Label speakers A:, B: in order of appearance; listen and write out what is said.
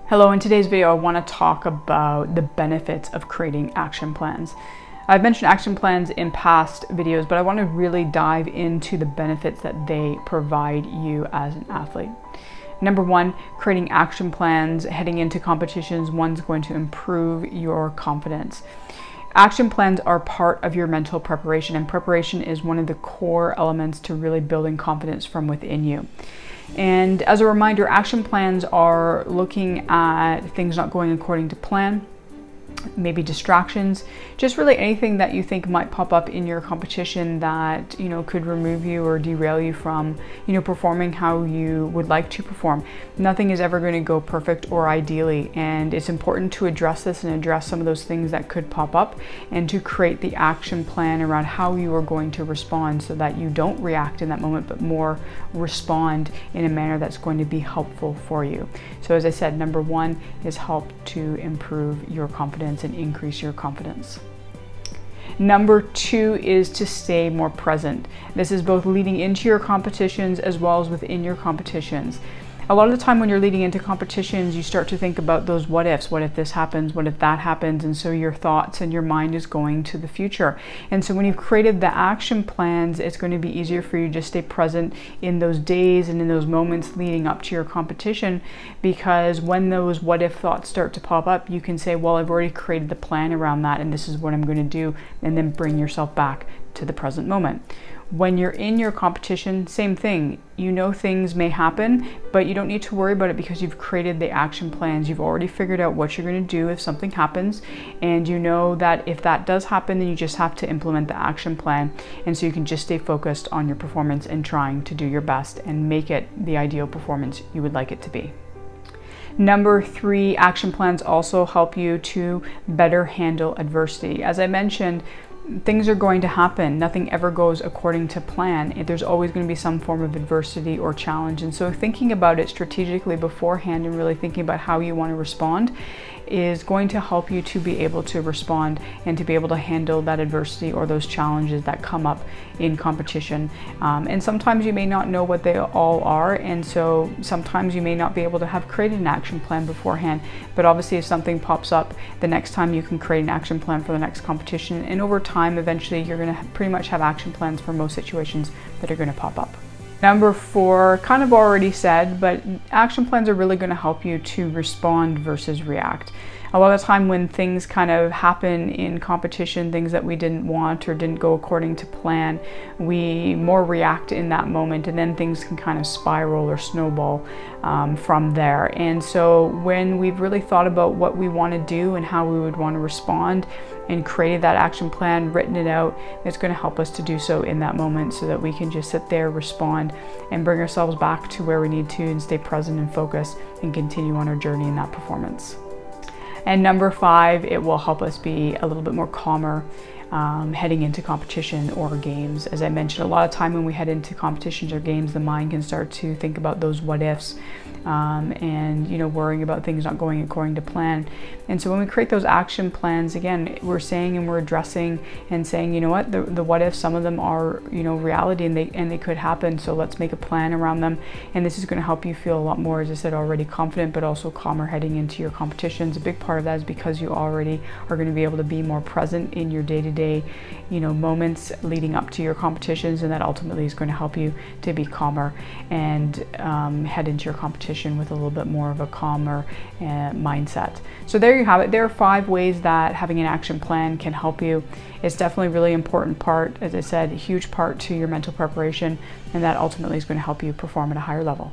A: Hello, in today's video I want to talk about the benefits of creating action plans. I've mentioned action plans in past videos, but I want to really dive into the benefits that they provide you as an athlete. Number one, creating action plans heading into competitions, one's going to improve your confidence. Action plans are part of your mental preparation, and preparation is one of the core elements to really building confidence from within you. And as a reminder, action plans are looking at things not going according to plan, maybe distractions, just really anything that you think might pop up in your competition that, could remove you or derail you from, performing how you would like to perform. Nothing is ever going to go perfect or ideally, and it's important to address this and address some of those things that could pop up and to create the action plan around how you are going to respond so that you don't react in that moment, but more respond in a manner that's going to be helpful for you. So as I said, number one is help to improve your confidence and increase your confidence. Number two is to stay more present. This is both leading into your competitions as well as within your competitions. A lot of the time when you're leading into competitions, you start to think about those what ifs. What if this happens? What if that happens? And so your thoughts and your mind is going to the future. And so when you've created the action plans, it's going to be easier for you to stay present in those days and in those moments leading up to your competition, because when those what if thoughts start to pop up, you can say, well, I've already created the plan around that, and this is what I'm going to do, and then bring yourself back to the present moment. When you're in your competition, same thing. Things may happen, but you don't need to worry about it because you've created the action plans. You've already figured out what you're going to do if something happens, and you know that if that does happen, then you just have to implement the action plan. And so you can just stay focused on your performance and trying to do your best and make it the ideal performance you would like it to be. Number three, action plans also help you to better handle adversity. As I mentioned, things are going to happen. Nothing ever goes according to plan. There's always going to be some form of adversity or challenge. And so thinking about it strategically beforehand and really thinking about how you want to respond is going to help you to be able to respond and to be able to handle that adversity or those challenges that come up in competition. And sometimes you may not know what they all are, and so sometimes you may not be able to have created an action plan beforehand. But obviously if something pops up, the next time you can create an action plan for the next competition, and over time eventually you're going to pretty much have action plans for most situations that are going to pop up. Number four, kind of already said, but action plans are really going to help you to respond versus react. A lot of the time when things kind of happen in competition, things that we didn't want or didn't go according to plan, we more react in that moment, and then things can kind of spiral or snowball from there. And so when we've really thought about what we want to do and how we would want to respond and created that action plan, written it out, it's going to help us to do so in that moment so that we can just sit there, respond, and bring ourselves back to where we need to and stay present and focused and continue on our journey in that performance. And number five, it will help us be a little bit more calmer heading into competition or games. As I mentioned, a lot of time when we head into competitions or games, the mind can start to think about those what ifs and worrying about things not going according to plan. And so when we create those action plans, again, we're saying and we're addressing and saying, the what ifs, some of them are reality and they could happen, so let's make a plan around them. And this is going to help you feel a lot more, as I said, already confident but also calmer heading into your competitions. A big part of that is because you already are going to be able to be more present in your day-to-day moments leading up to your competitions, and that ultimately is going to help you to be calmer and head into your competition with a little bit more of a calmer mindset. So there you have it. There are 5 ways that having an action plan can help you. It's definitely a really important part, as I said, a huge part to your mental preparation, and that ultimately is going to help you perform at a higher level.